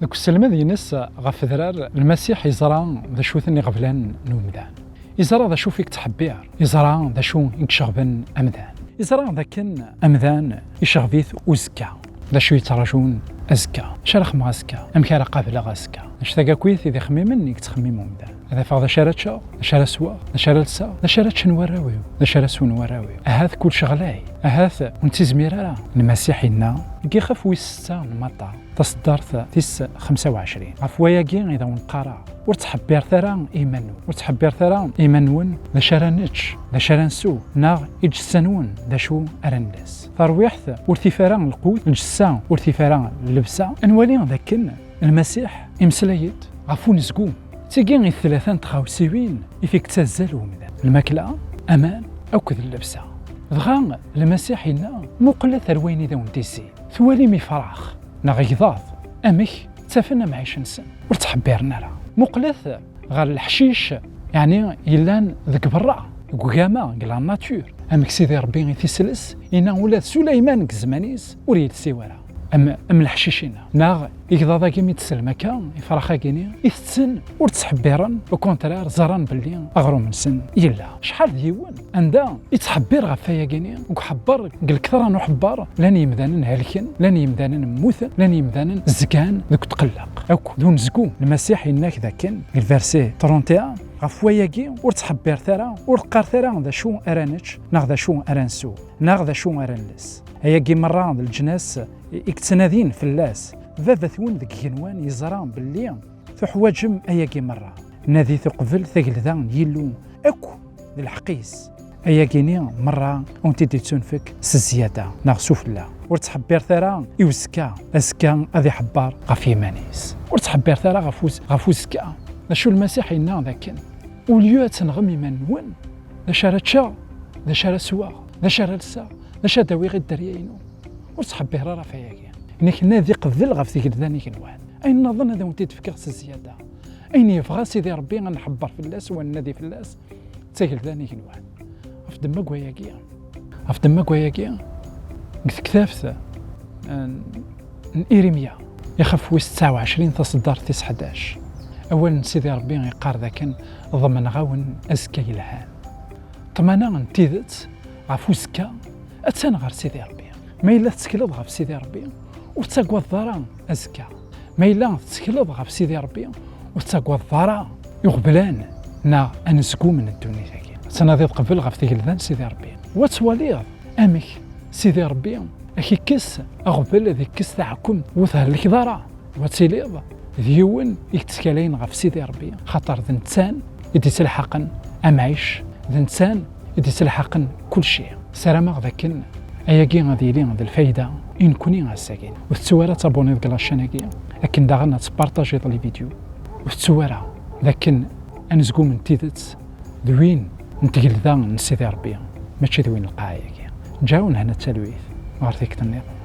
ذوك السلمة دينس غف ذرار المسيح يزرع ذا شو ثني غفلان نومدان، يزرع ذا شو فيك تحبير، يزرع ذا شو يكشغبن أمدان، يزرع ذا كن أمدان يشغبيث وزكا، ذا شو يتراجون أزكا، شرخ ما أزكا، أمكار قابل غازكا، نشتاق كويث إذا خميمن تخميم أمدان، هذا فاضا شارتشا، شارة سوا، شارة لسا، شارة شنوراوي، شارة سونوراوي، هذا كل شغلاي، هذا ونتي زميرة المسيح لنا كيخاف ويستا المطا تصدرت تيس 25 عفوايا كين إذا ونقرا ورتحبير ثرا إيمانو ورتحبير ثرا إيمانون ذا شرانتش ذا شرانسو ناغ إجسانون ذا شو أرندس ترويحث ورتفارا القوت الجسا ورتفارا اللبسة أنوالي ذاكن المسيح إمسلايد عفو نزقو تيجين الثلاثان تخاوسيوين يفيك تزالو مذا الماكلة أمان أو كذا اللبسة دغا المسيح لنا مقلة ثروين إذا ونتيسي ثوالي مي فراخ نغيضاض أمك تافنا معيش نسن ورتحبيرنا راه مقلث غير الحشيش يعني يلان ذك برا قوغاما قلا الناتور أمك سيدي ربي غي تيسلس إنا ولاد سليمان كزمانيس وريد سيوارا أم الحشيشينا ناغ يقضى كيمي تسلم كان يفرخا كيني يثسن ورتحبيرن وكونترار زران باللي أغرو من سن يلا شحال ديون عندها يتحبير غفايا كيني وحبر قال كثر نحبر لان يمدانن هالكن لان يمدانن موث لان يمدانن زكان ذوك تقلق أوك دون زكو المسيح إنك ذاكن الفيرسي 31 غفوايا كي ورتحبير ثرا ورقار ثرا ذا شو أرانتش ناغ ذا شو أرانسو ناغ ذا شو أرانلس هيا كي مرة الجناس اكتنادين في اللاس ذا ثون ذك جنوان يزران باللي تحواجم ايا كي مرة نادي تقبل ثقل ذا يلو اكو الحقيس ايا كيني مرة اونتي تنفك سزيادة ناغ سفلى ورتحبير ثرا يوسكا اسكا اذي حبار غفي مانيس ورتحبير ثرا غفوزكا شو المسيح ينا ذاكن وليو تنغمي منون ذا شارتشا ذا شارة سوا ذا شارة لسا ذا شا داوي غير الدرياينو ورتحبير راه فيا كي انك نادي قبل غف ذيك ذاني كنوان اين نظن هذا ونتي تفكر الزياده اين يبغى سيدي ربي غنحبر في اللاس ونادي في اللاس تاكل ذاني كنوان في دمك ويا كيا في دمك ويا كيا كثافت إيريميا يخف ويس 29 تصدر 11 اولا سيدي ربي يقار ذاك ضمن غاون ازكى الهان طمانا نتيذت عفوسكا اتسان غير سيدي ربي ما إلا تسكلض غف سيدي ربي وتساقوى الضرا أزكى ما إلا تسكلض غف سيدي ربي وتساقوى الضرا يغبلان نا أنسكو من الدنيا ذاكي تناضي قبل غف ذيك الذان سيدي ربي وتواليض أمك سيدي ربي أكي كس أغبل ذيك كس تاعكم وثهر لك ضرا وتسيليض ذيون يكتسكالين غف سيدي ربي خاطر ذنتان يدي تلحقن أمعيش ذنتان يدي تلحقن كل شيء سلامة ذاكن أياكي غادي لي غادي الفايدة إن كوني غاساكين وتسوارا تابوني ذك لاشاناكي لكن داغنا تبارطاجي لي فيديو وتسوارا لكن أنزقو من تيدت دوين نتقل ذا نسيدي ربي ماشي دوين القاعية جاون هنا التلويث غير ذيك النظام.